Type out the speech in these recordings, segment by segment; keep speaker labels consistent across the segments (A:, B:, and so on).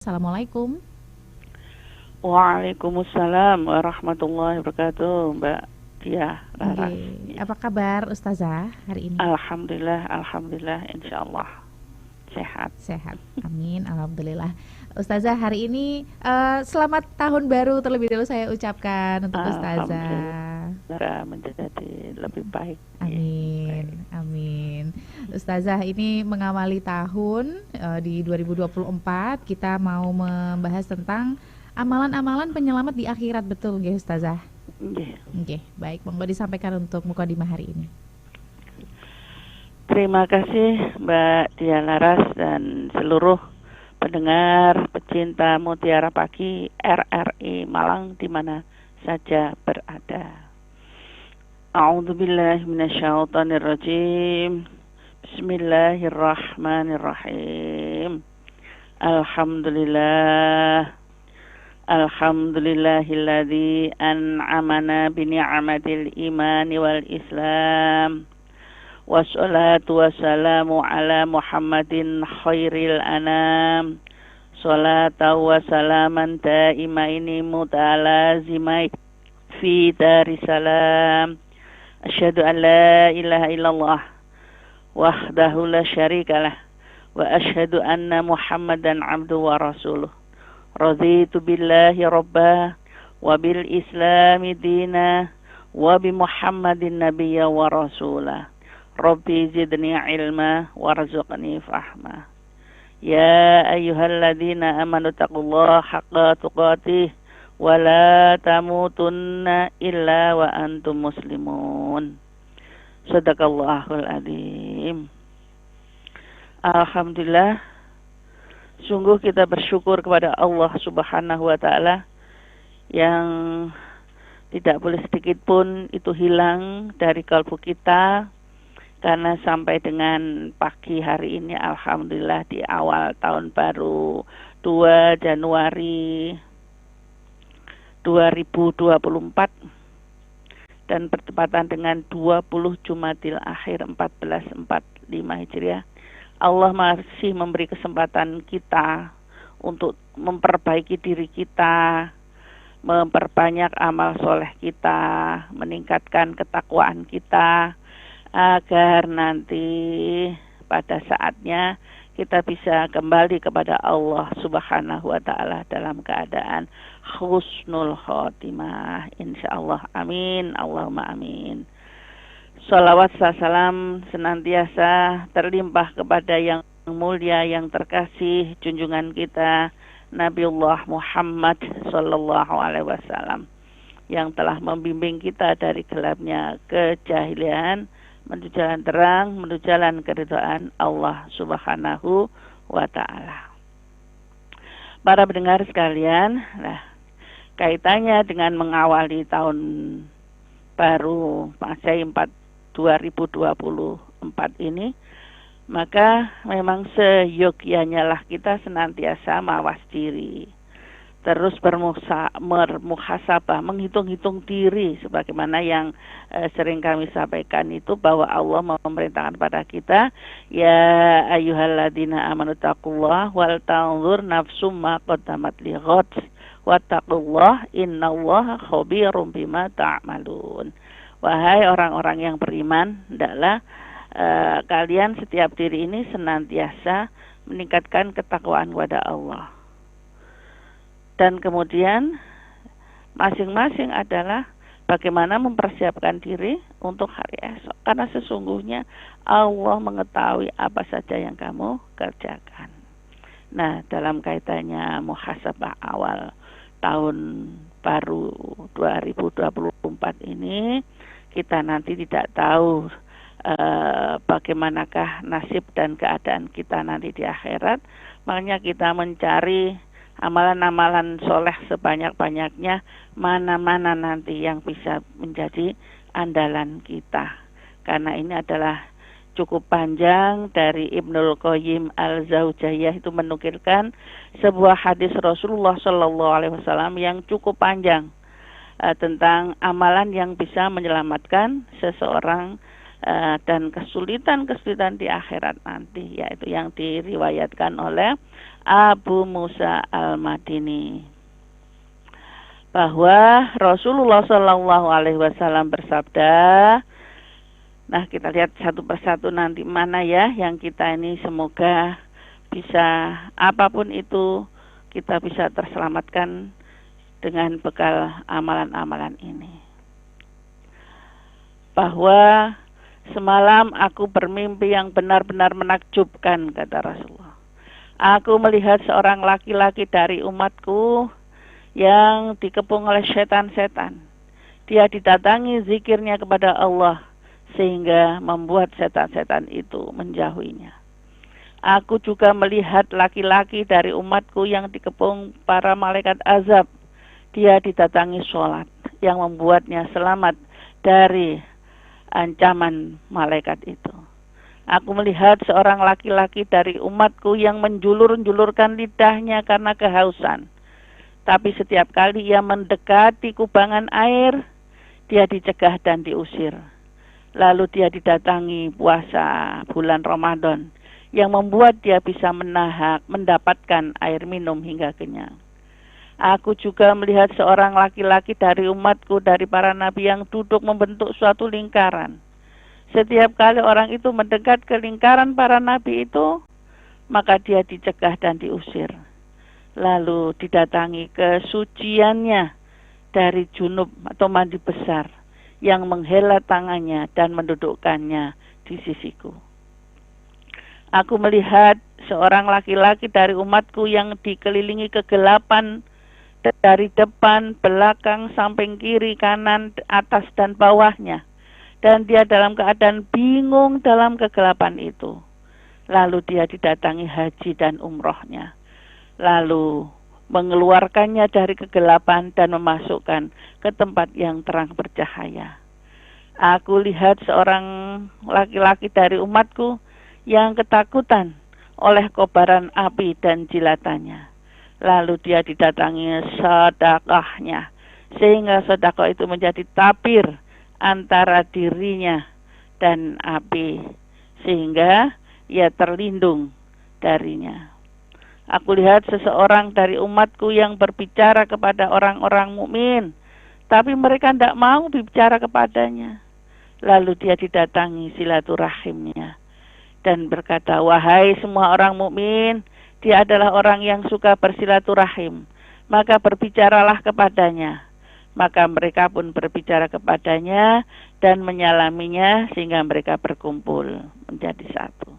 A: Assalamualaikum.
B: Waalaikumsalam warahmatullahi wabarakatuh, Mbak Dia Laras.
A: Nggih, apa kabar Ustazah hari ini?
B: Alhamdulillah, alhamdulillah, insya Allah sehat.
A: Sehat. Amin, alhamdulillah. Ustazah hari ini selamat tahun baru terlebih dahulu saya ucapkan untuk Ustazah.
B: Alhamdulillah menjadi lebih baik. Ya, baik.
A: Amin, amin. Ustazah ini mengawali tahun di 2024 kita mau membahas tentang amalan-amalan penyelamat di akhirat, betul nggih Ustazah?
B: Nggih.
A: Oke, baik. Monggo disampaikan untuk mukadimah hari ini.
B: Terima kasih Mbak Dia Laras dan seluruh pendengar pecinta Mutiara Pagi RRI Malang di mana saja berada. A'udzubillahi minasyaitonirrajim. Bismillahirrahmanirrahim. Alhamdulillah. Alhamdulillahilladzi an'amana bi ni'matil imani wal islam. Wassalatu wassalamu ala Muhammadin khairil anam. Salatu wassalaman daimaini mutalazimai fi darisalam. Asyhadu an la ilaha illallah wahdahu la syarikalah wa asyhadu anna Muhammadan abduhu wa rasuluh. Raditu billahi rabbah wa bil islami dina wa bi Muhammadin nabiyya wa rasulah. Rabbi zidni ilma warzuqni fahma. Ya ayyuhalladzina amanu taqullaha haqqa tuqatih wa la tamutunna illa wa antum muslimun. Sadaqallahul adzim. Alhamdulillah, sungguh kita bersyukur kepada Allah Subhanahu wa taala yang tidak boleh sedikit pun itu hilang dari kalbu kita. Karena sampai dengan pagi hari ini alhamdulillah di awal tahun baru 2 Januari 2024 dan bertepatan dengan 20 Jumadil Akhir 1445 Hijriah, Allah masih memberi kesempatan kita untuk memperbaiki diri kita, memperbanyak amal soleh kita, meningkatkan ketakwaan kita, agar nanti pada saatnya kita bisa kembali kepada Allah Subhanahu wa taala dalam keadaan husnul khotimah insyaallah. Amin, Allahumma amin. Shalawat salam senantiasa terlimpah kepada yang mulia, yang terkasih, junjungan kita Nabiullah Muhammad sallallahu alaihi wasallam yang telah membimbing kita dari gelapnya kejahilian menuju jalan terang, menuju jalan keridhaan Allah Subhanahu wa taala. Para pendengar sekalian, kaitannya dengan mengawali tahun baru Masehi 2024 ini, maka memang seyogyanya lah kita senantiasa mawas diri, terus bermuhasabah, menghitung-hitung diri, sebagaimana yang sering kami sampaikan itu bahwa Allah memerintahkan pada kita, ya ayyuhalladzina amanu taqullah wal tanzur nafsum ma qaddamat lighad wattaqullah innallaha khabirum bima ta'malun. Wahai orang-orang yang beriman, hendaklah kalian setiap diri ini senantiasa meningkatkan ketakwaan kepada Allah. Dan kemudian masing-masing adalah bagaimana mempersiapkan diri untuk hari esok. Karena sesungguhnya Allah mengetahui apa saja yang kamu kerjakan. Nah, dalam kaitannya muhasabah awal tahun baru 2024 ini, kita nanti tidak tahu bagaimanakah nasib dan keadaan kita nanti di akhirat. Makanya kita mencari amalan-amalan soleh sebanyak-banyaknya, mana-mana nanti yang bisa menjadi andalan kita. Karena ini adalah cukup panjang. Dari Ibnul Qayyim Al-Zaujiyah itu menukilkan sebuah hadis Rasulullah Shallallahu Alaihi Wasallam yang cukup panjang tentang amalan yang bisa menyelamatkan seseorang dan kesulitan-kesulitan di akhirat nanti, yaitu yang diriwayatkan oleh Abu Musa Al-Madini, bahwa Rasulullah Shallallahu Alaihi Wasallam bersabda. Nah, kita lihat satu persatu nanti mana ya yang kita ini semoga bisa, apapun itu kita bisa terselamatkan dengan bekal amalan-amalan ini. Bahwa semalam aku bermimpi yang benar-benar menakjubkan, kata Rasulullah. Aku melihat seorang laki-laki dari umatku yang dikepung oleh setan-setan. Dia didatangi zikirnya kepada Allah sehingga membuat setan-setan itu menjauhinya. Aku juga melihat laki-laki dari umatku yang dikepung para malaikat azab. Dia didatangi sholat yang membuatnya selamat dari ancaman malaikat itu. Aku melihat seorang laki-laki dari umatku yang menjulur-julurkan lidahnya karena kehausan. Tapi setiap kali ia mendekati kubangan air, dia dicegah dan diusir. Lalu dia didatangi puasa bulan Ramadan yang membuat dia bisa mendapatkan air minum hingga kenyang. Aku juga melihat seorang laki-laki dari umatku dari para nabi yang duduk membentuk suatu lingkaran. Setiap kali orang itu mendekat ke lingkaran para nabi itu, maka dia dicegah dan diusir. Lalu didatangi kesuciannya dari junub atau mandi besar yang menghela tangannya dan mendudukkannya di sisiku. Aku melihat seorang laki-laki dari umatku yang dikelilingi kegelapan dari depan, belakang, samping kiri, kanan, atas dan bawahnya. Dan dia dalam keadaan bingung dalam kegelapan itu. Lalu dia didatangi haji dan umrohnya. Lalu mengeluarkannya dari kegelapan dan memasukkan ke tempat yang terang bercahaya. Aku lihat seorang laki-laki dari umatku yang ketakutan oleh kobaran api dan jilatannya. Lalu dia didatangi sedekahnya, sehingga sedekah itu menjadi tabir antara dirinya dan api, sehingga ia terlindung darinya. Aku lihat seseorang dari umatku yang berbicara kepada orang-orang mukmin, tapi mereka tidak mau bicara kepadanya. Lalu dia didatangi silaturahimnya dan berkata, wahai semua orang mukmin, dia adalah orang yang suka bersilaturahim, maka berbicaralah kepadanya. Maka mereka pun berbicara kepadanya dan menyalaminya sehingga mereka berkumpul menjadi satu.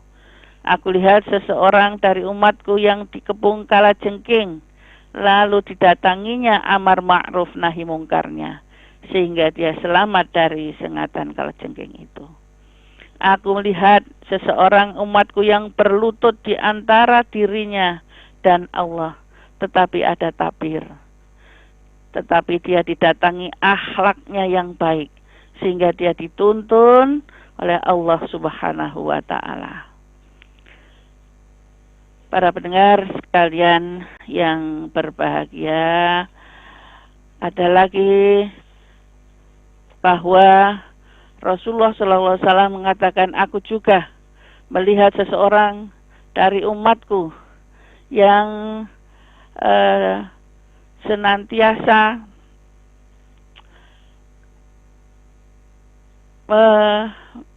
B: Aku lihat seseorang dari umatku yang dikepung kalajengking, lalu didatanginya amar ma'ruf nahi mungkarnya, sehingga dia selamat dari sengatan kalajengking itu. Aku melihat seseorang umatku yang berlutut di antara dirinya dan Allah, tetapi ada tabir. Tetapi dia didatangi akhlaknya yang baik, sehingga dia dituntun oleh Allah Subhanahu wa Ta'ala. Para pendengar sekalian yang berbahagia, ada lagi bahwa Rasulullah SAW mengatakan, aku juga melihat seseorang dari umatku yang senantiasa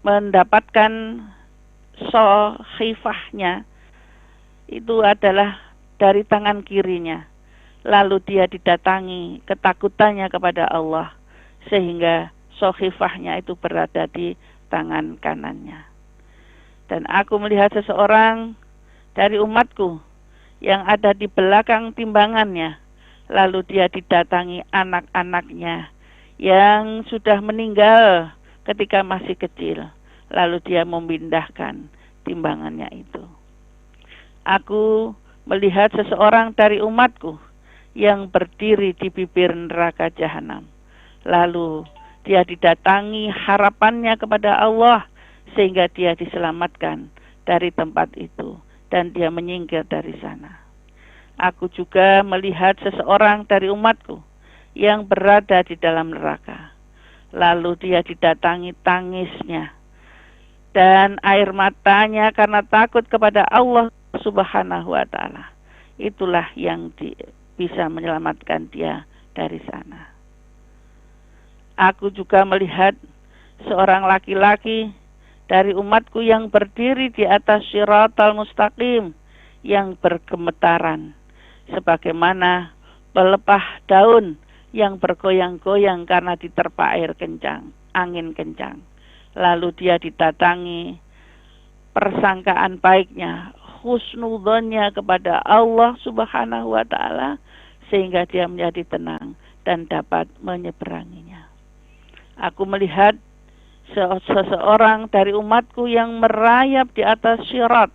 B: mendapatkan sohifahnya itu adalah dari tangan kirinya. Lalu dia didatangi ketakutannya kepada Allah sehingga sohifahnya itu berada di tangan kanannya. Dan aku melihat seseorang dari umatku yang ada di belakang timbangannya. Lalu dia didatangi anak-anaknya yang sudah meninggal ketika masih kecil. Lalu dia memindahkan timbangannya itu. Aku melihat seseorang dari umatku yang berdiri di bibir neraka jahanam. Lalu dia didatangi harapannya kepada Allah sehingga dia diselamatkan dari tempat itu dan dia menyingkir dari sana. Aku juga melihat seseorang dari umatku yang berada di dalam neraka. Lalu dia didatangi tangisnya. dan air matanya karena takut kepada Allah Subhanahu wa taala. Itulah yang bisa menyelamatkan dia dari sana. Aku juga melihat seorang laki-laki dari umatku yang berdiri di atas Shiratal Mustaqim yang bergemetaran sebagaimana pelepah daun yang bergoyang-goyang karena diterpa air kencang, angin kencang. Lalu dia didatangi persangkaan baiknya, husnudzonnya kepada Allah Subhanahu wa taala sehingga dia menjadi tenang dan dapat menyeberanginya. Aku melihat seseorang dari umatku yang merayap di atas syirat.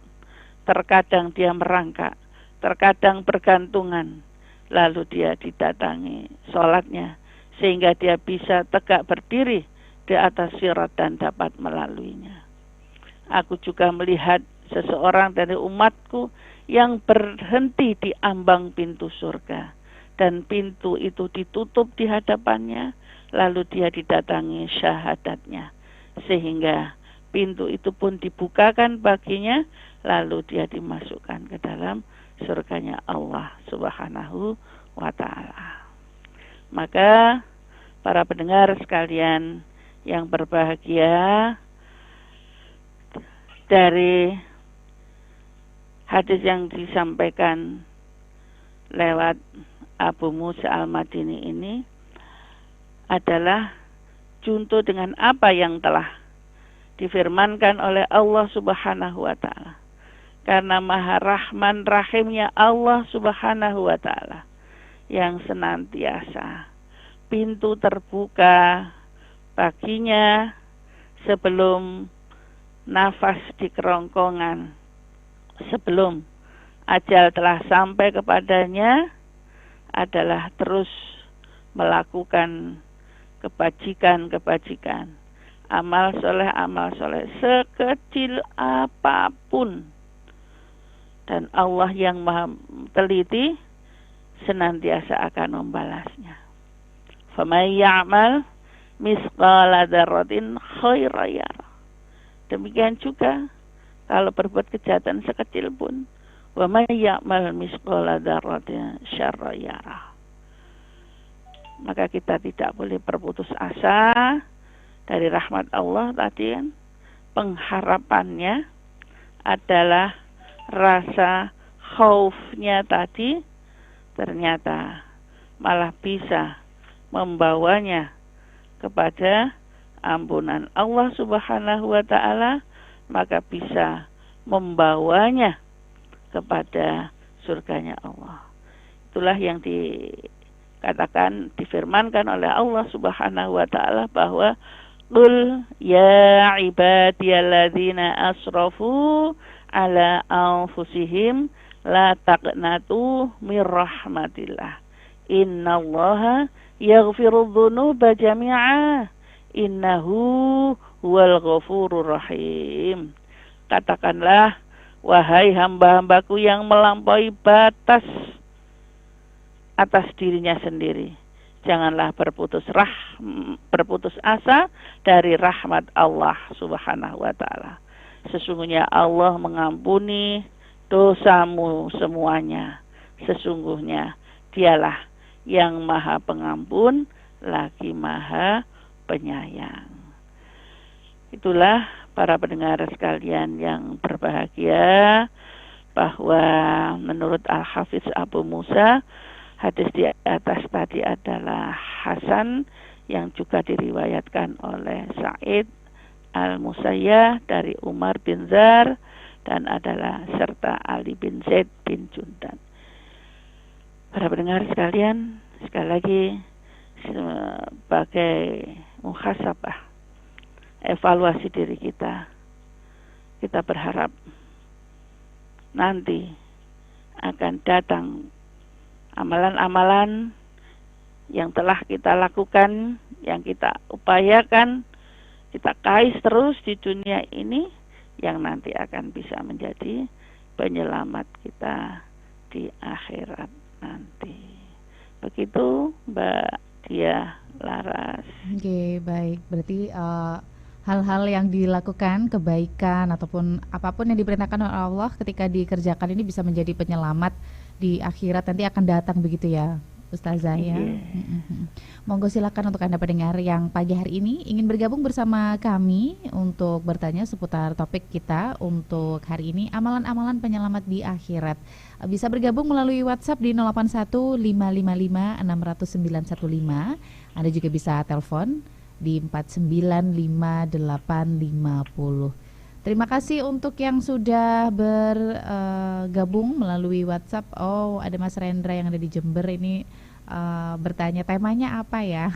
B: Terkadang dia merangkak, terkadang bergantungan. Lalu dia didatangi sholatnya sehingga dia bisa tegak berdiri di atas syirat dan dapat melaluinya. Aku juga melihat seseorang dari umatku yang berhenti di ambang pintu surga dan pintu itu ditutup di hadapannya, lalu dia didatangi syahadatnya sehingga pintu itu pun dibukakan baginya, lalu dia dimasukkan ke dalam surganya Allah Subhanahu wa taala. Maka para pendengar sekalian yang berbahagia, dari hadis yang disampaikan lewat Abu Musa Al-Madini ini adalah junto dengan apa yang telah difirmankan oleh Allah Subhanahu wa taala. Karena Maha Rahman Rahimnya Allah Subhanahu wa taala yang senantiasa pintu terbuka baginya sebelum nafas di kerongkongan, sebelum ajal telah sampai kepadanya, adalah terus melakukan kebajikan-kebajikan, amal soleh sekecil apapun. Dan Allah yang maha teliti senantiasa akan membalasnya. Faman ya'mal misqala dzarratin khairan yarah. Demikian juga kalau berbuat kejahatan sekecil pun, wa may ya'mal misqala dzarratin syarran yarah. Maka kita tidak boleh berputus asa dari rahmat Allah tadi kan. Pengharapannya adalah rasa khaufnya tadi ternyata malah bisa membawanya kepada ampunan Allah Subhanahu wa taala, maka bisa membawanya kepada surganya Allah. Itulah yang dikatakan, difirmankan oleh Allah Subhanahu wa taala bahwa qul ya ibadiyalladzina asrafu ala anfusihim la taqnatu mir rahmatillah innallaha yaghfirudz dzunuba jami'a innahu huwal ghafurur rahim. Katakanlah, wahai hamba-hambaku yang melampaui batas atas dirinya sendiri, janganlah berputus asa dari rahmat Allah Subhanahu wa taala. Sesungguhnya Allah mengampuni dosamu semuanya. Sesungguhnya Dialah yang Maha Pengampun lagi Maha Penyayang. Itulah para pendengar sekalian yang berbahagia, bahwa menurut Al-Hafiz Abu Musa, hadis di atas tadi adalah hasan yang juga diriwayatkan oleh Sa'id Al-Musayyah dari Umar bin Zar dan adalah serta Ali bin Zaid bin Jundan. Para pendengar sekalian, sekali lagi sebagai muhasabah, evaluasi diri kita berharap nanti akan datang amalan-amalan yang telah kita lakukan, yang kita upayakan, kita kais terus di dunia ini, yang nanti akan bisa menjadi penyelamat kita di akhirat nanti. Begitu Mbak Dia Laras.
A: Oke, baik. Berarti hal-hal yang dilakukan, kebaikan ataupun apapun yang diperintahkan oleh Allah ketika dikerjakan ini bisa menjadi penyelamat di akhirat nanti akan datang begitu ya, Ustazah ya. Monggo silakan untuk Anda pendengar yang pagi hari ini ingin bergabung bersama kami untuk bertanya seputar topik kita untuk hari ini, amalan-amalan penyelamat di akhirat. Bisa bergabung melalui WhatsApp di 081 555 60915. Anda juga bisa telepon di 4958850. Terima kasih untuk yang sudah bergabung melalui WhatsApp. Oh, ada Mas Rendra yang ada di Jember ini bertanya temanya apa ya.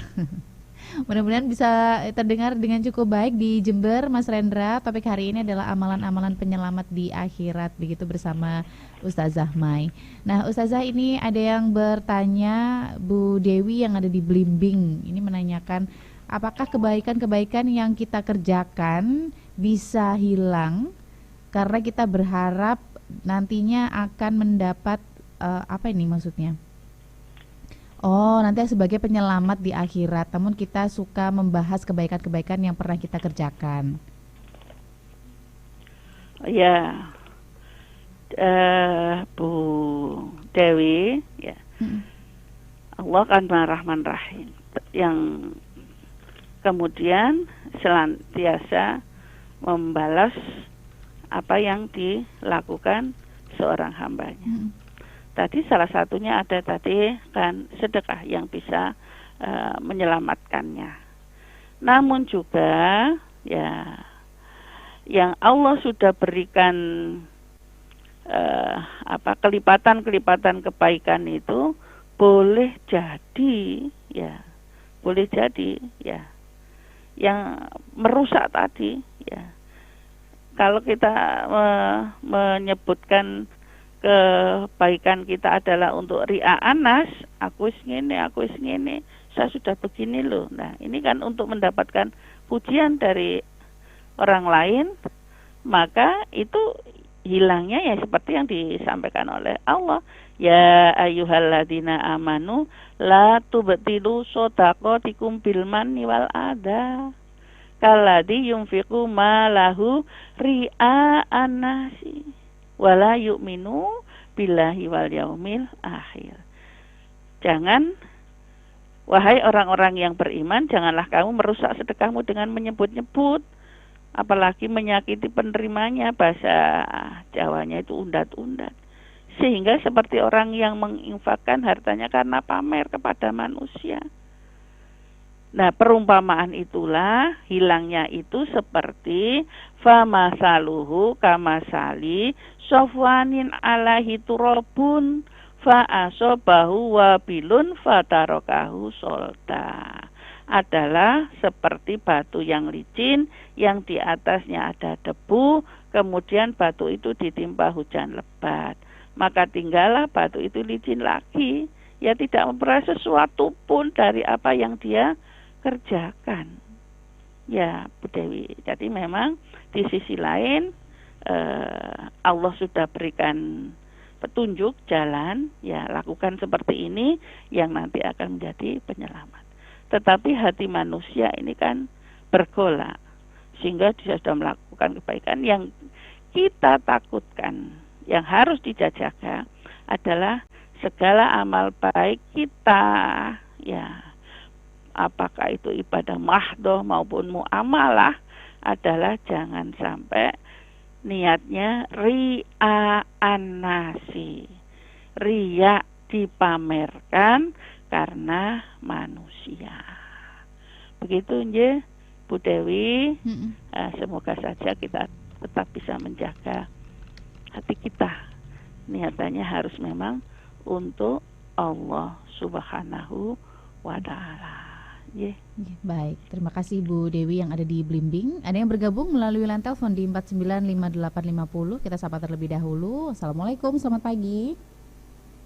A: Mudah-mudahan bisa terdengar dengan cukup baik di Jember, Mas Rendra. Topik hari ini adalah amalan-amalan penyelamat di akhirat, begitu bersama Ustazah Mai. Nah, Ustazah ini ada yang bertanya, Bu Dewi yang ada di Blimbing ini menanyakan, apakah kebaikan-kebaikan yang kita kerjakan bisa hilang karena kita berharap nantinya akan mendapat apa ini maksudnya? Oh, nanti sebagai penyelamat di akhirat. Namun kita suka membahas kebaikan-kebaikan yang pernah kita kerjakan.
B: Ya, Bu Dewi, ya. Allah kan Rahman Rahim, yang kemudian senantiasa membalas apa yang dilakukan seorang hambanya. Tadi salah satunya ada tadi kan sedekah yang bisa menyelamatkannya. Namun juga ya yang Allah sudah berikan kelipatan-kelipatan kebaikan itu boleh jadi yang merusak tadi ya. Kalau kita menyebutkan kebaikan kita adalah untuk ri'a anas, aku wis ngene, saya sudah begini loh. Nah, ini kan untuk mendapatkan pujian dari orang lain, maka itu hilangnya ya seperti yang disampaikan oleh Allah. Ya ayyuhalladzina amanu la tubtilu shadaqatikum bil manni wal adha. Kalladzi yunfiqu malahu ri'a anasi wala yu'minu billahi wal yaumil akhir. Jangan, wahai orang-orang yang beriman, janganlah kamu merusak sedekahmu dengan menyebut-nyebut, apalagi menyakiti penerimanya. Bahasa Jawanya itu undat-undat. Sehingga seperti orang yang menginfakkan hartanya karena pamer kepada manusia. Nah, perumpamaan itulah hilangnya itu seperti famasaluhu kamasali sofwanin alaihi turabun fa'asobahu wabilun fatarokahu solta. Adalah seperti batu yang licin yang di atasnya ada debu, kemudian batu itu ditimpa hujan lebat. Maka tinggallah batu itu licin lagi, ya tidak memperoleh sesuatu pun dari apa yang dia kerjakan. Ya, Bu Dewi. Jadi memang di sisi lain Allah sudah berikan petunjuk jalan, ya lakukan seperti ini yang nanti akan menjadi penyelamat. Tetapi hati manusia ini kan bergolak, sehingga dia sudah melakukan kebaikan. Yang kita takutkan, yang harus dijaga adalah segala amal baik kita, ya apakah itu ibadah mahdoh maupun muamalah, adalah jangan sampai niatnya ria'an nasi, riya dipamerkan karena manusia. Begitu nggih Bu Dewi. Semoga saja kita tetap bisa menjaga hati kita. Niatannya harus memang untuk Allah Subhanahu wa ta'ala.
A: Baik, terima kasih Bu Dewi yang ada di Blimbing. Ada yang bergabung melalui line telepon di 495850. Kita sapa terlebih dahulu. Assalamualaikum, selamat pagi.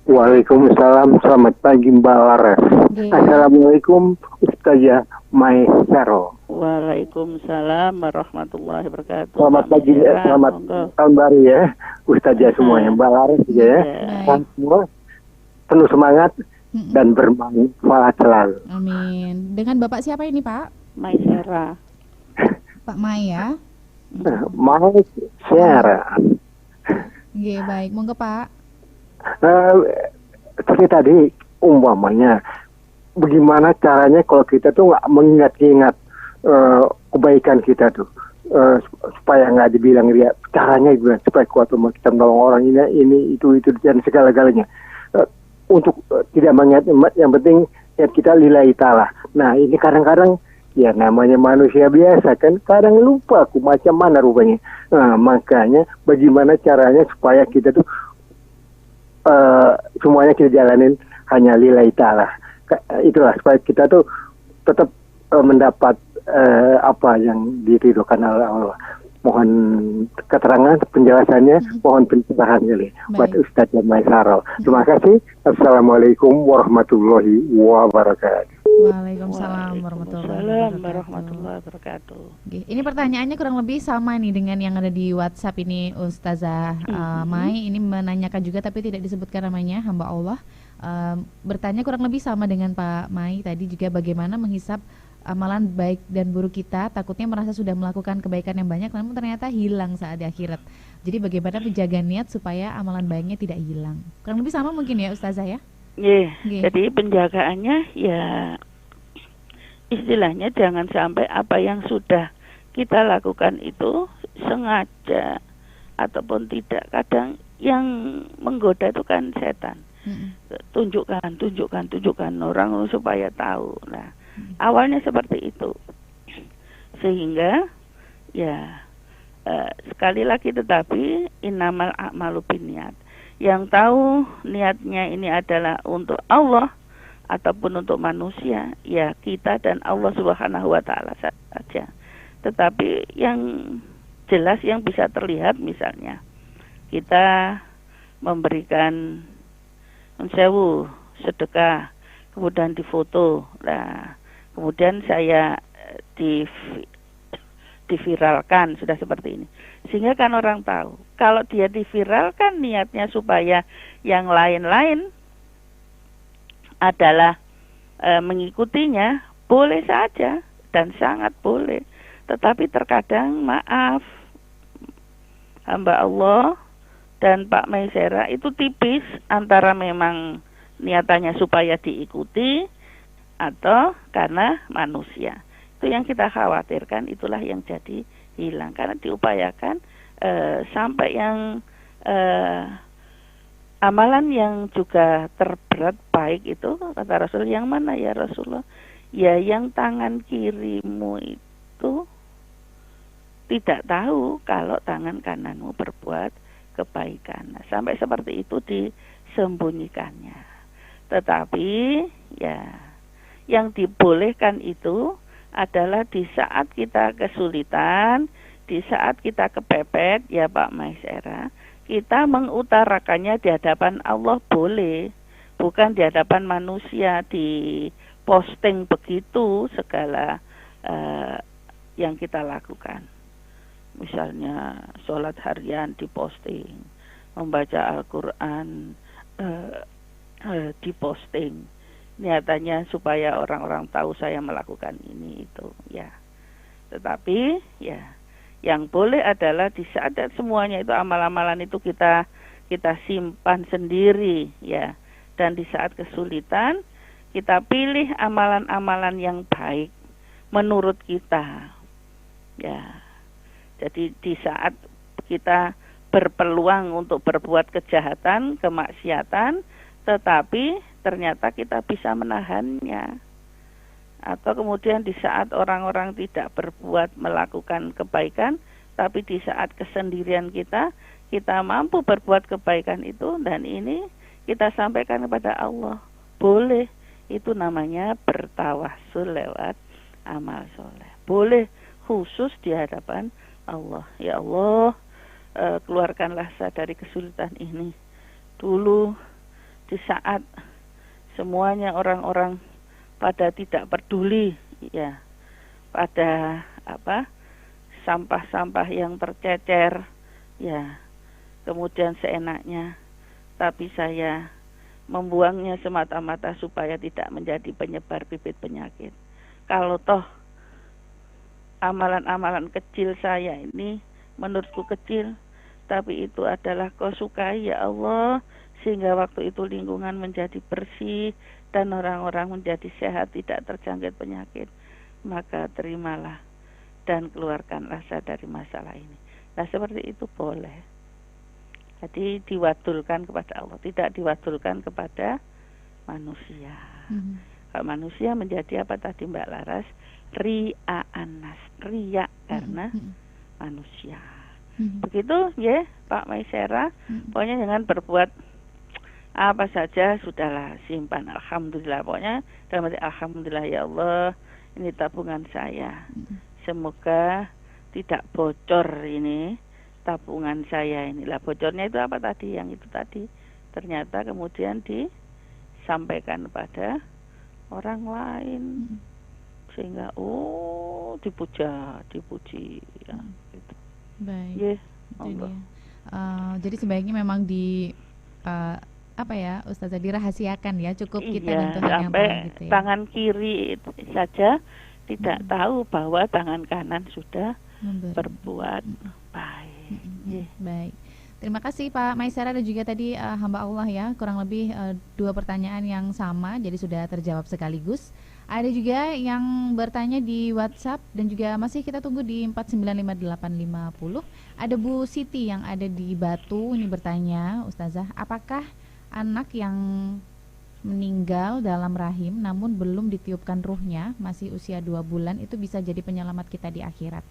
C: Waalaikumsalam, selamat pagi Mbak Laras. Assalamualaikum Ustazah Maesaro.
B: Waalaikumsalam warahmatullahi wabarakatuh.
C: Selamat pagi, selamat tahun baru ya Ustazah semuanya, Mbak Laras ya. Semua penuh semangat dan bermanfaat selalu.
A: Amin. Dengan Bapak siapa ini Pak?
B: Maesara.
A: Pak Mai ya.
C: Mau share.
A: Nggih, baik. Monggo Pak.
C: Seperti tadi umpamanya, bagaimana caranya kalau kita tuh nggak mengingat-ingat kebaikan kita tuh, supaya nggak dibilang dia caranya gimana supaya kuat kita menolong orang ini itu dan segala-galanya, untuk tidak mengingat, yang penting niat kita lillahi ta'ala. Nah ini kadang-kadang ya namanya manusia biasa kan, kadang lupa aku macam mana rupanya. Nah makanya bagaimana caranya supaya kita tuh semuanya kita jalanin hanya lillahi ta'ala. Itulah supaya kita tuh tetap mendapat apa yang diridhokan oleh Allah. Mohon keterangan penjelasannya, mohon pencerahan kali buat Ustaz Maisarul. Terima kasih. Assalamualaikum warahmatullahi wabarakatuh.
A: Waalaikumsalam warahmatullahi wabarakatuh. Ini pertanyaannya kurang lebih sama nih dengan yang ada di WhatsApp ini, Ustazah Mai. Ini menanyakan juga tapi tidak disebutkan namanya, hamba Allah. Bertanya kurang lebih sama dengan Pak Mai tadi juga, bagaimana menghisap amalan baik dan buruk kita. Takutnya merasa sudah melakukan kebaikan yang banyak namun ternyata hilang saat di akhirat. Jadi bagaimana menjaga niat supaya amalan baiknya tidak hilang. Kurang lebih sama mungkin ya Ustazah ya.
B: Jadi penjagaannya ya istilahnya jangan sampai apa yang sudah kita lakukan itu sengaja ataupun tidak. Kadang yang menggoda itu kan setan. Tunjukkan orang supaya tahu. Nah, awalnya seperti itu. Sehingga ya sekali lagi tetapi innamal a'malu binniyat. Yang tahu niatnya ini adalah untuk Allah ataupun untuk manusia, ya kita dan Allah Subhanahu wa taala saja. Tetapi yang jelas yang bisa terlihat misalnya kita memberikan sewu sedekah, kemudian difoto, nah kemudian saya diviralkan, sudah seperti ini. Sehingga kan orang tahu, kalau dia diviralkan niatnya supaya yang lain-lain adalah mengikutinya, boleh saja dan sangat boleh. Tetapi terkadang maaf, hamba Allah dan Pak Maisera itu tipis antara memang niatannya supaya diikuti atau karena manusia. Itu yang kita khawatirkan, itulah yang jadi hilang karena diupayakan sampai yang amalan yang juga terberat baik itu, kata Rasul, yang mana ya Rasulullah? Ya yang tangan kirimu itu tidak tahu kalau tangan kananmu berbuat kebaikan. Nah, sampai seperti itu disembunyikannya. Tetapi ya yang dibolehkan itu adalah di saat kita kesulitan, di saat kita kepepet, ya Pak Maisera, kita mengutarakannya di hadapan Allah boleh, bukan di hadapan manusia, di posting begitu segala yang kita lakukan. Misalnya sholat harian diposting, membaca Al-Quran diposting, niatannya supaya orang-orang tahu saya melakukan ini itu ya. Tetapi ya yang boleh adalah di saat semuanya itu amal-amalan itu kita simpan sendiri ya, dan di saat kesulitan kita pilih amalan-amalan yang baik menurut kita ya. Jadi di saat kita berpeluang untuk berbuat kejahatan, kemaksiatan, tetapi ternyata kita bisa menahannya. Atau kemudian di saat orang-orang tidak berbuat melakukan kebaikan, tapi di saat kesendirian kita mampu berbuat kebaikan itu, dan ini kita sampaikan kepada Allah. Boleh, itu namanya bertawassul lewat amal soleh. Boleh khusus di hadapan Allah. Ya Allah, keluarkanlah saya dari kesulitan ini. Dulu di saat semuanya orang-orang pada tidak peduli ya pada sampah-sampah yang tercecer ya, kemudian seenaknya, tapi saya membuangnya semata-mata supaya tidak menjadi penyebar bibit penyakit. Kalau toh amalan-amalan kecil saya ini menurutku kecil, tapi itu adalah Kau sukai ya Allah, sehingga waktu itu lingkungan menjadi bersih dan orang-orang menjadi sehat, tidak terjangkit penyakit. Maka terimalah dan keluarkanlah saya dari masalah ini. Nah, seperti itu boleh. Jadi diwadulkan kepada Allah, tidak diwadulkan kepada manusia. Kalau manusia menjadi apa tadi Mbak Laras? Ria'anas, riak karena manusia. Begitu ya Pak Maisera. Pokoknya jangan berbuat apa saja, sudahlah simpan. Alhamdulillah, pokoknya dalam arti alhamdulillah ya Allah, ini tabungan saya. Semoga tidak bocor ini tabungan saya inilah. Bocornya itu apa tadi? Yang itu tadi ternyata kemudian disampaikan pada orang lain, sehingga dipuji ya, gitu.
A: Baik.
B: Yeah,
A: jadi sebaiknya memang apa ya Ustazah, dirahasiakan ya, cukup kita dan Tuhan yang tahu gitu ya.
B: Tangan kiri saja tidak tahu bahwa tangan kanan sudah berbuat baik.
A: Baik. Terima kasih Pak Maisara dan juga tadi hamba Allah ya, kurang lebih 2 pertanyaan yang sama, jadi sudah terjawab sekaligus. Ada juga yang bertanya di WhatsApp dan juga masih kita tunggu di 4958850. Ada Bu Siti yang ada di Batu, ini bertanya, Ustazah, apakah anak yang meninggal dalam rahim namun belum ditiupkan ruhnya, masih usia 2 bulan, itu bisa jadi penyelamat kita di akhirat?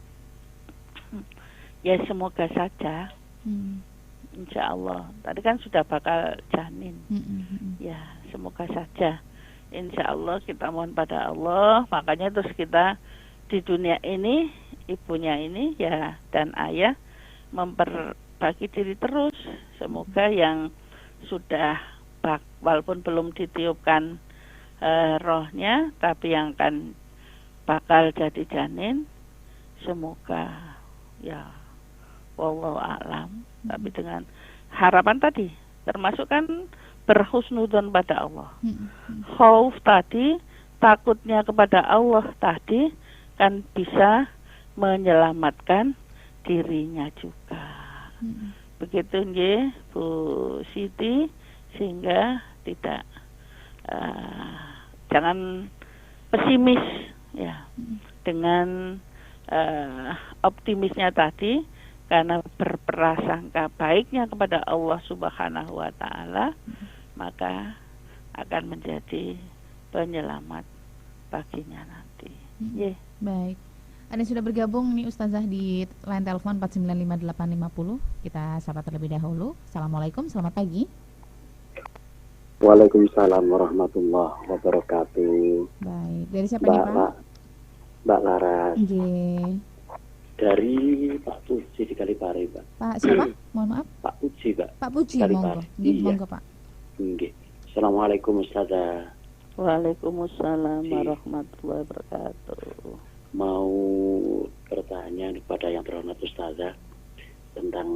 B: Ya semoga saja. Insya Allah. Tadi kan sudah bakal janin. Ya semoga saja. Insya Allah kita mohon pada Allah. Makanya terus kita di dunia ini, ibunya ini ya dan ayah memperbagi diri terus. Semoga yang sudah walaupun belum ditiupkan rohnya, tapi yang akan bakal jadi janin, semoga ya wallahu a'lam, tapi dengan harapan tadi, termasuk kan berhusnudzon pada Allah. Khauf tadi, takutnya kepada Allah tadi kan bisa menyelamatkan dirinya juga. Begitu nggih Bu Siti, sehingga tidak jangan pesimis ya dengan optimisnya tadi, karena berprasangka baiknya kepada Allah Subhanahu wa taala, maka akan menjadi penyelamat baginya nanti.
A: Baik. Anda sudah bergabung nih Ustazah di line telepon 4958850. Kita sapa terlebih dahulu. Assalamualaikum, selamat pagi.
D: Waalaikumsalam warahmatullahi wabarakatuh.
A: Baik, dari siapa nih Pak?
D: Mbak Laras.
A: Nggih.
D: Dari Pak Puji di Kalipare, Pak.
A: Pak siapa? Mohon maaf.
D: Pak Puji, Pak.
A: Pak Puji, monggo. Monggo, Pak.
D: Nggih. Assalamualaikum Ustazah.
B: Waalaikumsalam warahmatullahi wabarakatuh.
D: Mau bertanya kepada yang terhormat Ustazah tentang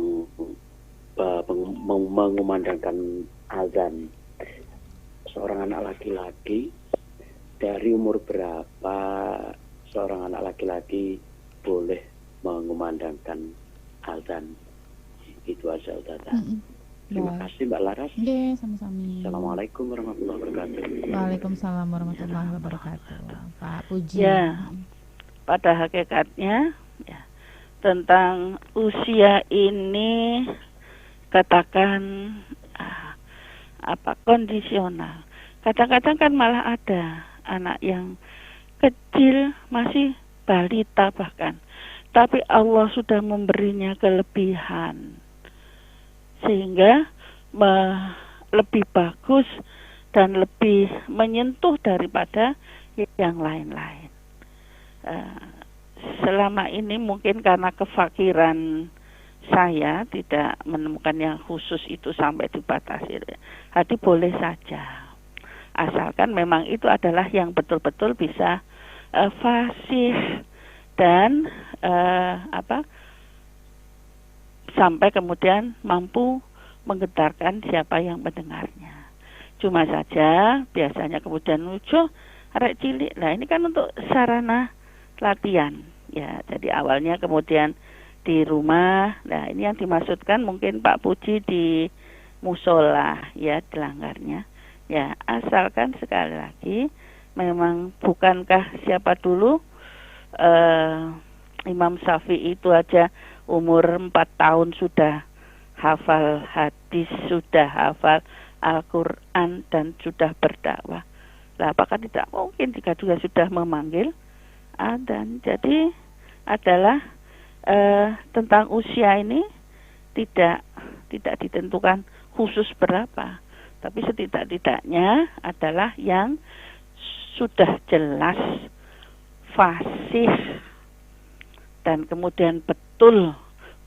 D: mengumandangkan azan seorang anak laki-laki. Dari umur berapa seorang anak laki-laki boleh mengumandangkan azan? Itu aja Ustazah. Terima kasih Mbak Laras.
A: Oke, sama-sama.
D: Assalamualaikum warahmatullahi wabarakatuh.
A: Waalaikumsalam warahmatullahi wabarakatuh. Pak Puji.
B: Ya, pada hakikatnya ya, tentang usia ini katakan kondisional. Kadang-kadang kan malah ada anak yang kecil, masih balita bahkan, tapi Allah sudah memberinya kelebihan sehingga lebih bagus dan lebih menyentuh daripada yang lain-lain. Selama ini mungkin karena kefakiran saya tidak menemukan yang khusus itu sampai dibatasi. Jadi boleh saja, asalkan memang itu adalah yang betul-betul bisa fasih dan sampai kemudian mampu menggetarkan siapa yang mendengarnya. Cuma saja biasanya kemudian muncul arek cilik. Nah ini kan untuk sarana latihan Ya, jadi awalnya kemudian di rumah. Nah, ini yang dimaksudkan mungkin Pak Puji di musola, ya, dilanggarnya. Ya, asalkan sekali lagi memang bukankah siapa dulu Imam Syafi'i itu aja umur 4 tahun sudah hafal hadis, sudah hafal Al-Quran dan sudah berdakwah. Lah, apakah tidak mungkin jika juga sudah memanggil adzan? Jadi adalah tentang usia ini tidak ditentukan khusus berapa, tapi setidak-tidaknya adalah yang sudah jelas, fasih, dan kemudian betul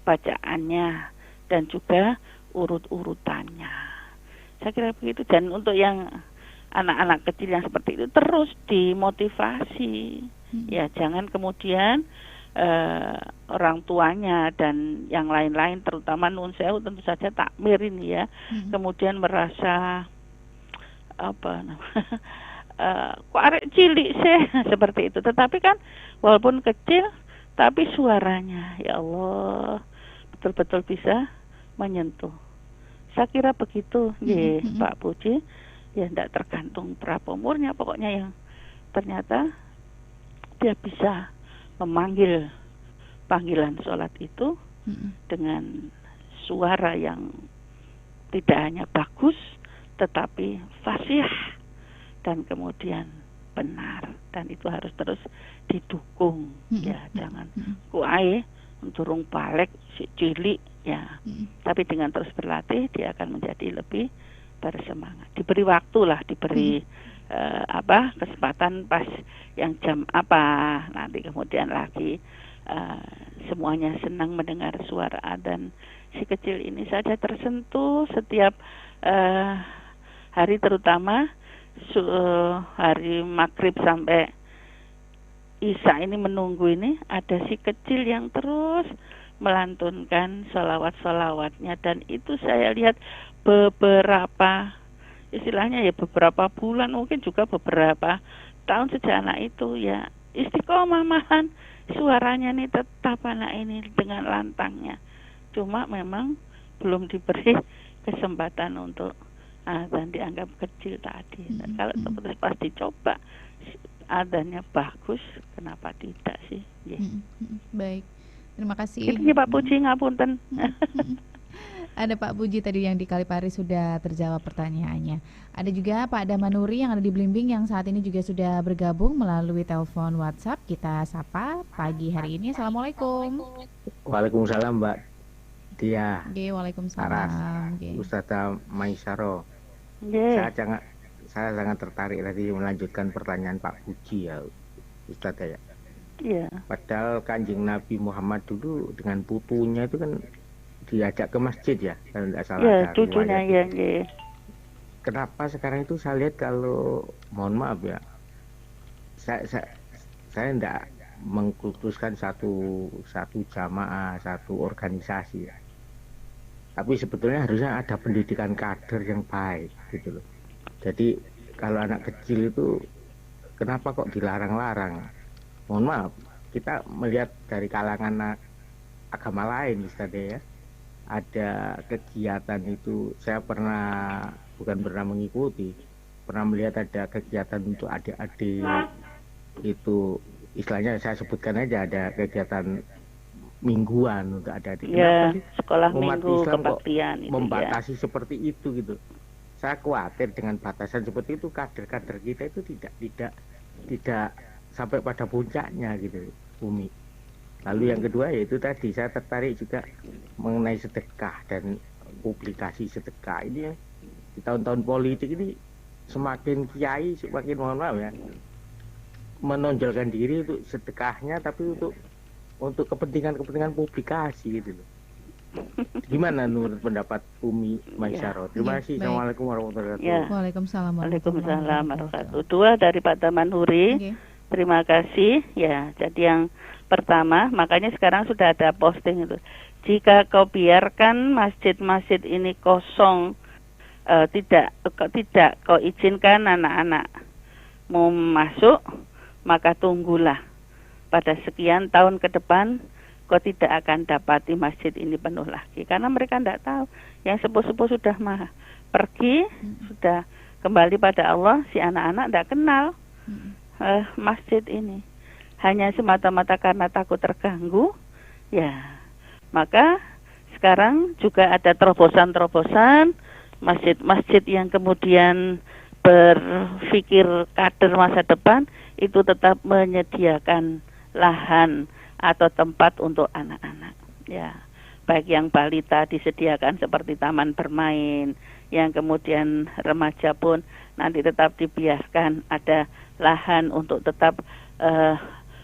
B: bacaannya dan juga urut-urutannya. Saya kira begitu. Dan untuk yang anak-anak kecil yang seperti itu terus dimotivasi. Ya, jangan kemudian orang tuanya dan yang lain-lain, terutama nun sewu tentu saja takmir ini ya, kemudian merasa apa kok arek cilik sih seperti itu. Tetapi kan walaupun kecil tapi suaranya ya Allah betul-betul bisa menyentuh. Saya kira begitu, Pak Puji. Ya, tidak tergantung berapa umurnya, pokoknya yang ternyata dia bisa memanggil panggilan sholat itu dengan suara yang tidak hanya bagus tetapi fasih dan kemudian benar, dan itu harus terus didukung. Ya, jangan kuai turung balik si cilik ya, tapi dengan terus berlatih dia akan menjadi lebih bersemangat. Diberi waktu lah, diberi kesempatan pas yang jam apa, nanti kemudian lagi semuanya senang mendengar suara adzan. Si kecil ini saja tersentuh setiap hari, terutama hari maghrib sampai isya ini menunggu ini, ada si kecil yang terus melantunkan sholawat-sholawatnya, dan itu saya lihat beberapa, istilahnya ya beberapa bulan, mungkin juga beberapa tahun sejak anak itu ya istiqomah malahan suaranya nih tetap anak ini dengan lantangnya. Cuma memang belum diberi kesempatan untuk adzan, dianggap kecil tadi. Kalau seperti pas dicoba adzannya bagus, kenapa tidak sih?
A: Baik, terima kasih.
B: Ini Pak Puji, ngapunten.
A: Ada Pak Puji tadi yang di Kalipari sudah terjawab pertanyaannya. Ada juga Pak Damanuri yang ada di Blimbing yang saat ini juga sudah bergabung melalui telepon WhatsApp. Kita sapa pagi hari ini. Assalamualaikum.
E: Waalaikumsalam Mbak Dia.
A: Waalaikumsalam.
E: Ustazah Maisyaro. Saya sangat tertarik tadi melanjutkan pertanyaan Pak Puji ya, Ustazah ya.
B: Iya.
E: Padahal Kanjeng Nabi Muhammad dulu dengan putunya itu kan diajak ke masjid ya, kalau tidak salah.
B: Ya, cucunya ya.
E: Kenapa sekarang itu saya lihat, kalau mohon maaf ya, saya tidak mengkultuskan satu jamaah, satu organisasi ya. Tapi sebetulnya harusnya ada pendidikan kader yang baik gitu loh. Jadi kalau anak kecil itu kenapa kok dilarang-larang? Mohon maaf, kita melihat dari kalangan agama lain Ustadz ya, ada kegiatan itu, saya bukan pernah mengikuti, pernah melihat ada kegiatan untuk adik-adik itu, istilahnya saya sebutkan aja, ada kegiatan mingguan untuk adik-adik.
B: Ya, sekolah
E: umat
B: minggu
E: Islam
B: kebaktian
E: kok
B: itu
E: membatasi seperti itu gitu. Saya khawatir dengan batasan seperti itu kader-kader kita itu tidak sampai pada puncaknya gitu, Umi. Lalu yang kedua yaitu tadi saya tertarik juga mengenai sedekah dan publikasi sedekah ini ya. Di tahun-tahun politik ini semakin kiai semakin, mohon maaf ya, menonjolkan diri untuk sedekahnya, tapi untuk kepentingan publikasi gitu loh. Gimana menurut pendapat Umi Maisyaro? Terima kasih. Assalamualaikum warahmatullahi wabarakatuh.
B: Ya.
A: Waalaikumsalam
B: Waalaikumsalam warahmatullahi. Dua dari Pak Damanuri. Terima kasih. Ya, jadi yang pertama, makanya sekarang sudah ada posting itu. Jika kau biarkan masjid-masjid ini kosong, tidak kau izinkan anak-anak mau masuk, maka tunggulah pada sekian tahun ke depan kau tidak akan dapati masjid ini penuh lagi, karena mereka tidak tahu. Yang sepuh-sepuh sudah pergi, sudah kembali pada Allah, si anak-anak tidak kenal masjid ini, hanya semata-mata karena takut terganggu. Ya, maka sekarang juga ada terobosan-terobosan masjid-masjid yang kemudian berpikir kader masa depan itu tetap menyediakan lahan atau tempat untuk anak-anak. Ya, baik yang balita disediakan seperti taman bermain, yang kemudian remaja pun nanti tetap dibiarkan ada lahan untuk tetap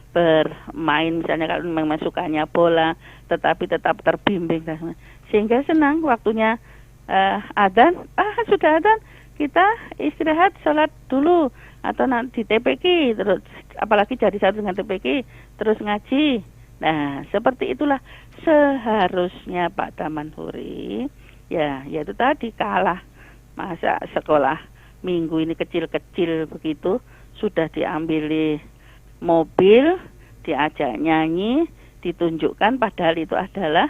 B: bermain, misalnya kalau memang sukanya bola, tetapi tetap terbimbing, sehingga senang waktunya adzan, sudah adzan, kita istirahat sholat dulu, atau nanti TPQ, terus apalagi jadi satu dengan TPQ, terus ngaji. Nah, seperti itulah seharusnya Pak Damanhuri. Ya, yaitu tadi kalah. Masa sekolah minggu ini kecil-kecil begitu sudah diambil mobil, diajak nyanyi, ditunjukkan, padahal itu adalah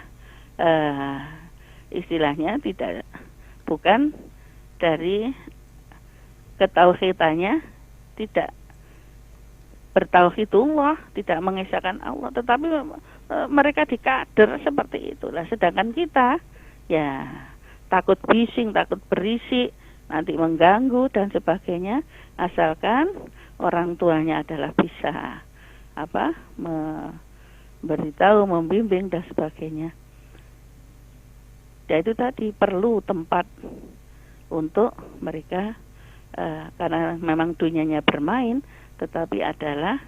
B: istilahnya bukan dari ketauhidannya, tidak bertauhidullah, tidak mengesahkan Allah, tetapi mereka dikader seperti itulah. Sedangkan kita ya takut bising, takut berisik, nanti mengganggu dan sebagainya, asalkan orang tuanya adalah bisa memberitahu, membimbing dan sebagainya. Ya itu tadi perlu tempat untuk mereka karena memang dunianya bermain, tetapi adalah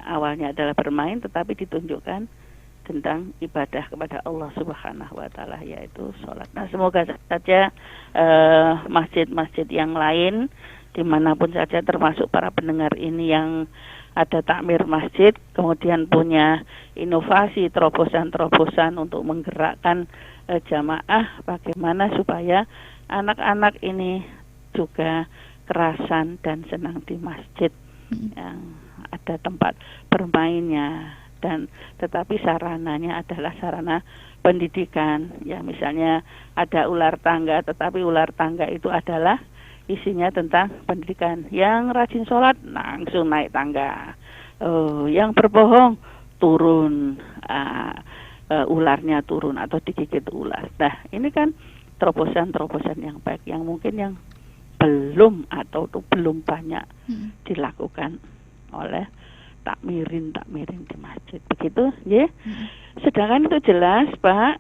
B: awalnya adalah bermain, tetapi ditunjukkan tentang ibadah kepada Allah Subhanahu wa Ta'ala, yaitu sholat. Nah, semoga saja masjid-masjid yang lain dimanapun saja, termasuk para pendengar ini yang ada takmir masjid, kemudian punya inovasi, terobosan-terobosan untuk menggerakkan jamaah, bagaimana supaya anak-anak ini juga kerasan dan senang di masjid yang ada tempat bermainnya, dan tetapi sarananya adalah sarana pendidikan. Ya, misalnya ada ular tangga, tetapi ular tangga itu adalah isinya tentang pendidikan. Yang rajin sholat langsung naik tangga, yang berbohong turun, ularnya turun atau digigit ular. Nah, ini kan terobosan-terobosan yang baik, yang mungkin yang belum atau belum banyak dilakukan oleh takmirin di masjid, begitu ya. Sedangkan itu jelas Pak,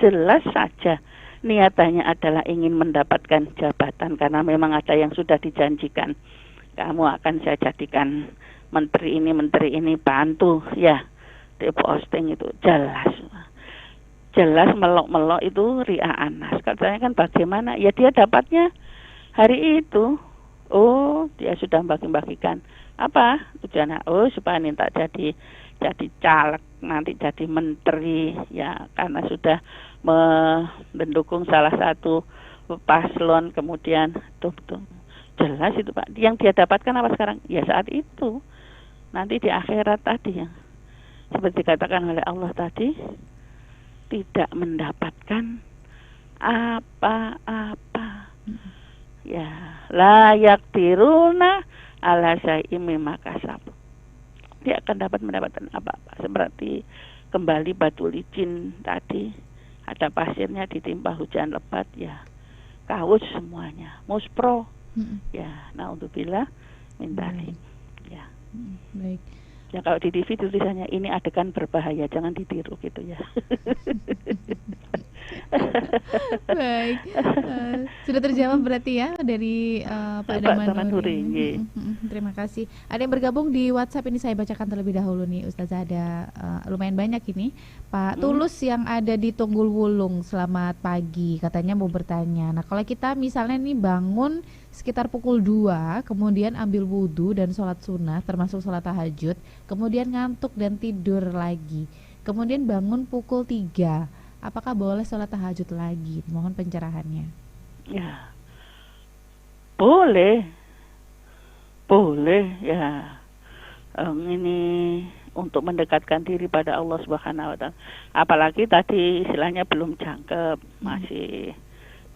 B: jelas saja niatannya adalah ingin mendapatkan jabatan, karena memang ada yang sudah dijanjikan, kamu akan saya jadikan menteri ini bantu ya, di posting itu jelas melok-melok itu ria anas. Katanya kan bagaimana? Ya dia dapatnya hari itu, dia sudah bagi-bagikan apa tujuannya? Supaya ini tak jadi caleg, nanti jadi menteri ya, karena sudah mendukung salah satu paslon. Kemudian tuh jelas itu Pak, yang dia dapatkan apa sekarang? Ya saat itu, nanti di akhirat tadi yang seperti dikatakan oleh Allah tadi, tidak mendapatkan apa-apa. Ya, layak tiruna ala syai'im mimma kasab. Dia akan mendapatkan apa-apa. Seperti kembali batu licin tadi, ada pasirnya ditimpa hujan lebat, ya kaus semuanya, muspro. Ya, naudzubillah min dzalik. Ya.
A: Baik.
B: Ya kalau di TV tulisannya ini adegan berbahaya, jangan ditiru gitu ya.
A: Baik, sudah terjawab berarti ya dari Pak Damanhuri. Terima kasih. Ada yang bergabung di WhatsApp, ini saya bacakan terlebih dahulu nih Ustazah, ada lumayan banyak ini. Pak Tulus yang ada di Tunggul Wulung, selamat pagi, katanya mau bertanya. Nah kalau kita misalnya nih bangun sekitar pukul 2, kemudian ambil wudhu dan sholat sunnah termasuk sholat tahajud, kemudian ngantuk dan tidur lagi, kemudian bangun pukul 3, apakah boleh sholat tahajud lagi? Mohon pencerahannya.
B: Ya, boleh ya. ini untuk mendekatkan diri pada Allah Subhanahu wa taala. Apalagi tadi istilahnya belum jangkep, masih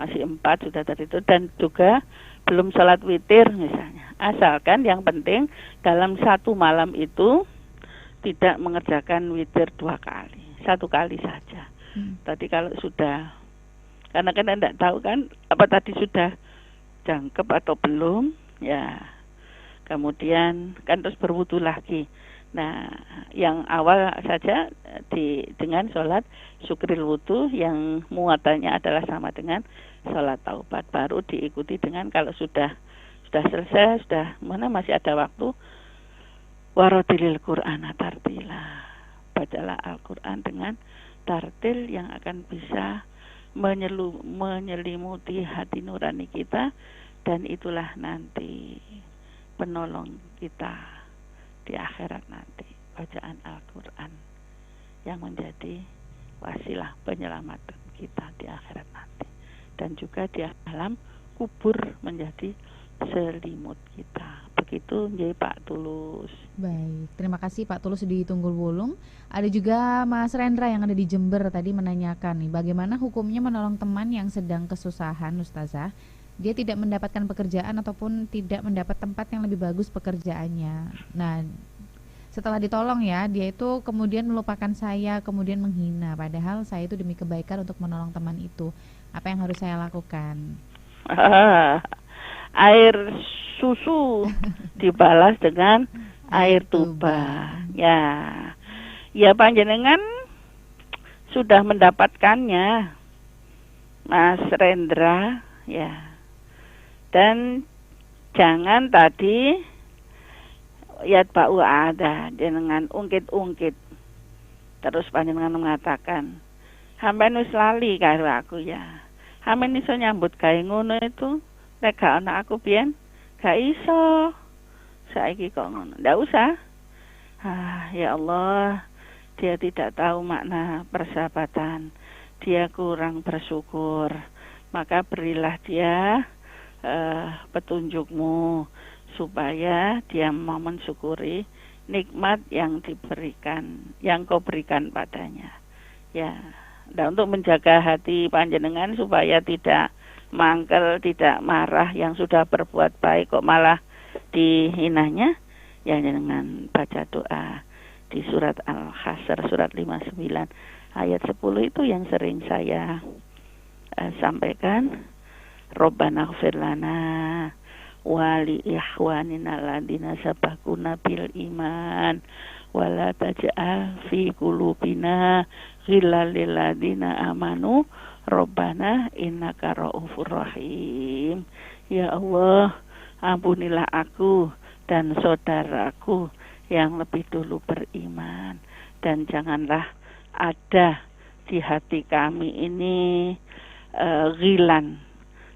B: 4 sudah tadi itu, dan juga belum sholat witir misalnya. Asalkan yang penting dalam satu malam itu tidak mengerjakan witir 2 kali, 1 kali saja. Tadi kalau sudah, karena kan tidak tahu kan apa tadi sudah jangkep atau belum, ya kemudian kan terus berwudu lagi. Nah, yang awal saja dengan sholat syukril wudu yang muatannya adalah sama dengan sholat taubat, baru diikuti dengan kalau sudah selesai, masih ada waktu, waratilil Qur'ana tartila, bacalah Al-Quran dengan tartil yang akan bisa menyelimuti hati nurani kita, dan itulah nanti penolong kita di akhirat nanti, bacaan Al-Quran yang menjadi wasilah penyelamatan kita di akhirat nanti, dan juga di alam kubur menjadi selimut kita. Begitu nggih Pak Tulus.
A: Baik, terima kasih Pak Tulus di Tunggul Wulung. Ada juga Mas Rendra yang ada di Jember tadi menanyakan nih, bagaimana hukumnya menolong teman yang sedang kesusahan, Ustazah? Dia tidak mendapatkan pekerjaan ataupun tidak mendapat tempat yang lebih bagus pekerjaannya. Nah, setelah ditolong ya, dia itu kemudian melupakan saya, kemudian menghina. Padahal saya itu demi kebaikan untuk menolong teman itu. Apa yang harus saya lakukan?
B: Air susu dibalas dengan air tuba. Ya panjenengan sudah mendapatkannya, Mas Rendra, ya. Dan jangan tadi yatba'u ada dengan ungkit-ungkit. Terus panjenengan mengatakan, "Sampeyan wis lali karo aku ya. Sampeyan iso nyambut gawe ngono itu, nek gak ana aku biyen gak iso. Saiki kok ngono." Ndak usah. Ya Allah, dia tidak tahu makna persahabatan. Dia kurang bersyukur. Maka berilah dia petunjukmu supaya dia mau mensyukuri nikmat yang diberikan, yang kau berikan padanya. Ya, dan untuk menjaga hati panjenengan supaya tidak mangkel, tidak marah, yang sudah berbuat baik kok malah dihinanya, ya dengan baca doa di surat Al-Hasr surat 59 ayat 10 itu yang sering saya sampaikan. Rabbana ighfir lana wa li ikhwanina alladziina sabaquna bil iman wa la taj'al fi qulubina ghillan lil ladziina amanu Rabbana innaka ra'ufur rahim. Ya Allah, ampunilah aku dan saudaraku yang lebih dulu beriman, dan janganlah ada di hati kami ini ghilan,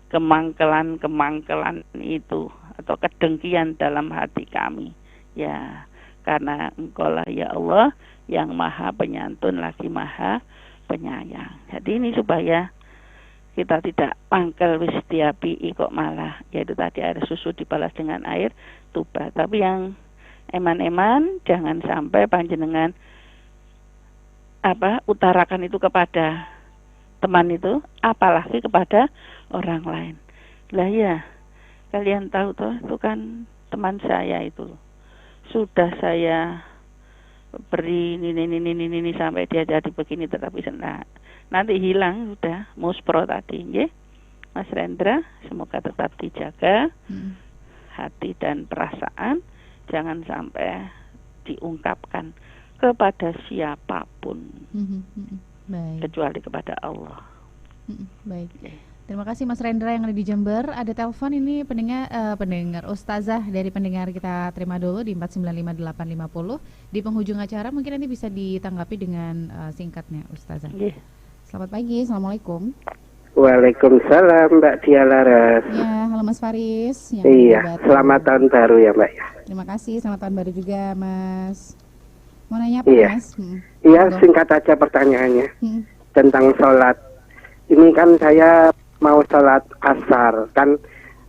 B: kemangkelan itu atau kedengkian dalam hati kami, ya, karena Engkaulah ya Allah yang maha penyantun lagi maha penyayang. Jadi ini supaya kita tidak mangkel wis diapi kok malah, yaitu tadi air susu dibalas dengan air tuba. Tapi yang eman-eman jangan sampai panjenengan utarakan itu kepada teman itu, apalagi kepada orang lain. Lah ya, kalian tahu toh, itu kan teman saya itu sudah saya beri ini sampai dia jadi begini, tetapi nanti hilang, sudah muspro tadi, nggih. Mas Rendra, semoga tetap dijaga hati dan perasaan, jangan sampai diungkapkan kepada siapapun.
A: Baik.
B: Kecuali kepada Allah.
A: Baik. Terima kasih Mas Rendra yang ada di Jember. Ada telepon ini pendengar Ustazah dari pendengar, kita terima dulu di 4958850. Di penghujung acara mungkin nanti bisa ditanggapi dengan singkatnya Ustazah. Selamat pagi, Assalamualaikum.
F: Waalaikumsalam Mbak Dia Laras.
A: Ya, halo Mas Faris.
F: Iya, selamat tahun baru ya Mbak ya.
A: Terima kasih, selamat tahun baru juga Mas. Mau nanya apa Mas?
F: Iya, singkat aja pertanyaannya. Tentang sholat. Ini kan saya mau sholat asar. Kan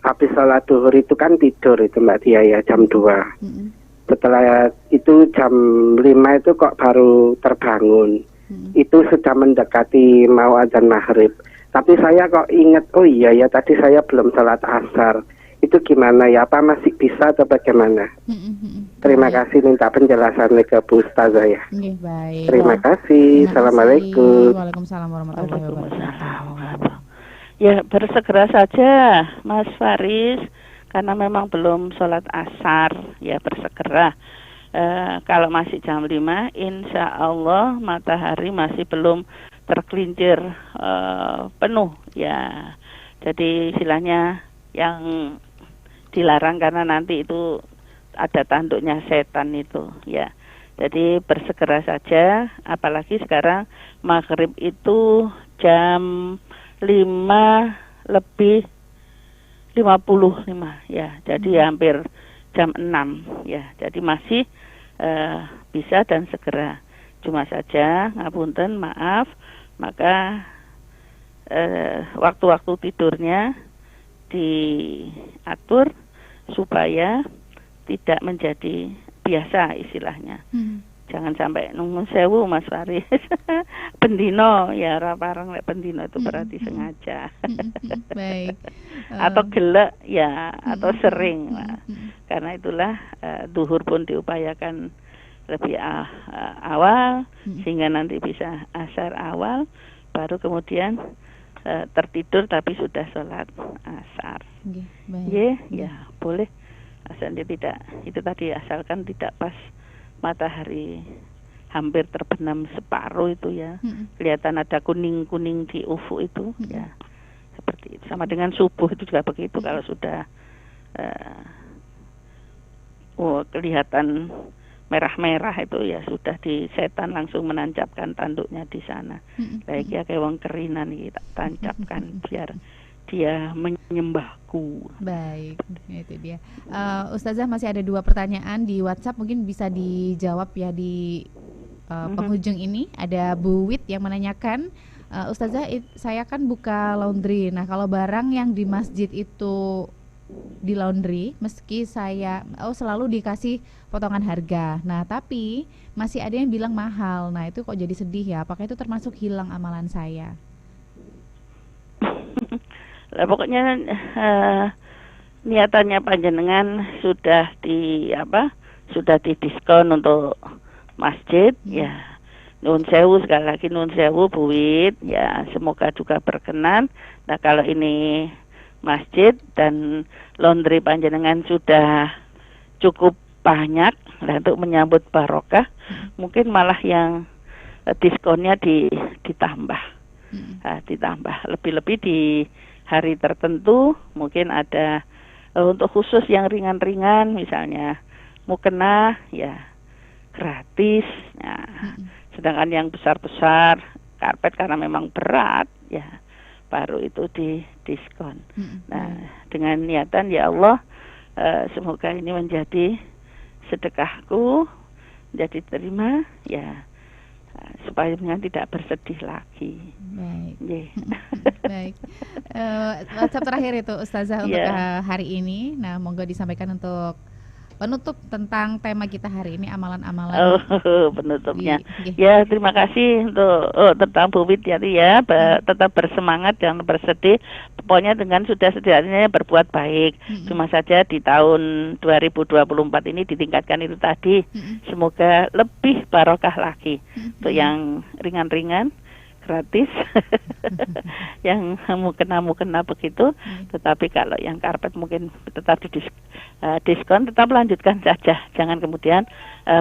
F: habis sholat duhur itu kan tidur itu Mbak Dia ya, jam 2. Setelah itu jam 5 itu kok baru terbangun. Itu sudah mendekati mau azan maghrib. Tapi saya kok ingat, oh iya ya tadi saya belum sholat asar. Itu gimana ya? Apa masih bisa atau bagaimana? Terima kasih, minta penjelasannya ke Bu Ustazah ya.
A: Baik.
F: Terima kasih. Assalamualaikum.
A: Waalaikumsalam warahmatullahi wabarakatuh.
B: Ya, bersegera saja Mas Faris, karena memang belum sholat asar, ya bersegera. Kalau masih jam 5, insya Allah matahari masih belum tergelincir penuh, ya. Jadi istilahnya yang dilarang karena nanti itu ada tanduknya setan itu, ya. Jadi bersegera saja, apalagi sekarang maghrib itu jam 5:55 ya, jadi hampir jam 6 ya, jadi masih bisa dan segera. Cuma saja ngapunten, maaf, maka waktu-waktu tidurnya diatur supaya tidak menjadi biasa istilahnya. Jangan sampai nungun sewu Mas Faris. Pendino ya raparang lek pendino itu berarti sengaja.
A: Baik.
B: Atau gelek ya, atau sering. Karena itulah duhur pun diupayakan lebih awal sehingga nanti bisa asar awal, baru kemudian tertidur tapi sudah sholat asar. Ya boleh. Asal dia tidak itu tadi, asalkan tidak pas matahari hampir terbenam separuh itu ya, kelihatan ada kuning-kuning di ufuk itu, ya seperti itu. Sama dengan subuh itu juga begitu, kalau sudah kelihatan merah-merah itu ya sudah di setan langsung menancapkan tanduknya di sana. Baik ya kayak wong kerinan kita tancapkan biar dia menyembahku.
A: Baik, itu dia. Ustazah masih ada 2 pertanyaan di WhatsApp, mungkin bisa dijawab ya di penghujung ini. Ada Bu Wit yang menanyakan, Ustazah, saya kan buka laundry. Nah, kalau barang yang di masjid itu di laundry, meski saya selalu dikasih potongan harga. Nah, tapi masih ada yang bilang mahal. Nah, itu kok jadi sedih ya? Apakah itu termasuk hilang amalan saya?
B: Lah pokoknya niatannya panjenengan sudah didiskon untuk masjid, ya. Nun sewu, sekali lagi nun sewu Bu Wit, ya semoga juga berkenan. Nah kalau ini masjid dan laundry panjenengan sudah cukup banyak untuk menyambut barokah, mungkin malah yang diskonnya ditambah, lebih-lebih di hari tertentu mungkin ada untuk khusus yang ringan-ringan, misalnya mukena ya gratis. Nah, sedangkan yang besar-besar karpet karena memang berat ya baru itu di diskon. Nah, dengan niatan ya Allah, semoga ini menjadi sedekahku, menjadi terima ya, supaya tidak bersedih lagi.
A: Baik. Baik. WhatsApp terakhir itu Ustazah untuk hari ini. Nah, monggo disampaikan untuk penutup tentang tema kita hari ini, amalan-amalan.
B: Penutupnya. Ya, terima kasih untuk tentang Bu Wit ya, tetap bersemangat, jangan bersedih. Pokoknya dengan sudah sedianya berbuat baik. Cuma saja di tahun 2024 ini ditingkatkan itu tadi. Semoga lebih barokah lagi. Untuk yang ringan-ringan gratis, yang mukena begitu. Tetapi kalau yang karpet mungkin tetap di diskon, tetap lanjutkan saja, jangan kemudian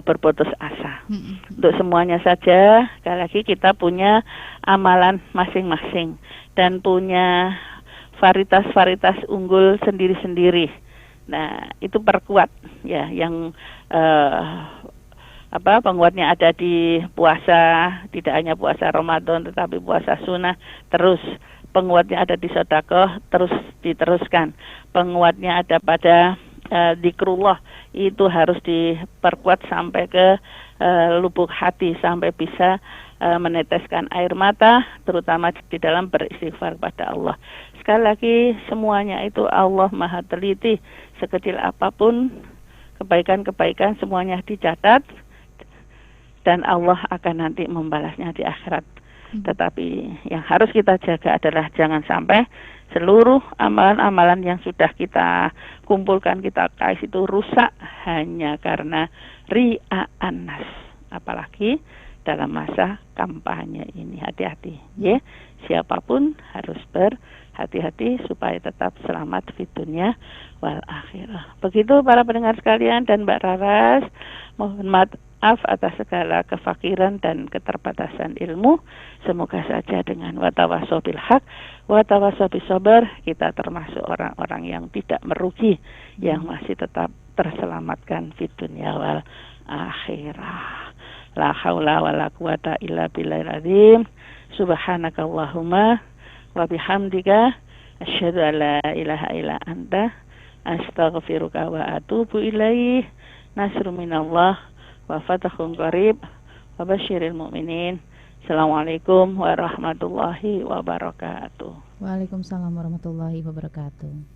B: berputus asa. Untuk semuanya saja, sekali lagi kita punya amalan masing-masing dan punya varietas-varietas unggul sendiri-sendiri. Nah, itu perkuat ya, yang penguatnya ada di puasa, tidak hanya puasa Ramadan tetapi puasa sunnah, terus penguatnya ada di sedekah, terus diteruskan. Penguatnya ada pada zikrullah, itu harus diperkuat sampai ke lubuk hati, sampai bisa meneteskan air mata, terutama di dalam beristighfar kepada Allah. Sekali lagi, semuanya itu Allah Maha teliti, sekecil apapun kebaikan-kebaikan semuanya dicatat dan Allah akan nanti membalasnya di akhirat. Tetapi yang harus kita jaga adalah jangan sampai seluruh amalan-amalan yang sudah kita kumpulkan, kita kais itu rusak hanya karena ria'an nas. Apalagi dalam masa kampanye ini, hati-hati ya. Siapapun harus berhati-hati supaya tetap selamat di dunia wal akhirah. Begitu para pendengar sekalian dan Mbak Raras, mohon maaf atas segala kefakiran dan keterbatasan ilmu. Semoga saja dengan watawasau bil haq, watawasau bis sabar, kita termasuk orang-orang yang tidak merugi, yang masih tetap terselamatkan di dunia wal akhirah. La haula wala quwata illa billahil azim. Subhanakallahumma wa bihamdika asyhadu an la ilaha illa anta astaghfiruka wa atubu ilaih. Nasrun minallah wa fathun qarib wa basyiril mu'minin. Assalamualaikum warahmatullahi wabarakatuh.
A: Waalaikumsalam warahmatullahi wabarakatuh.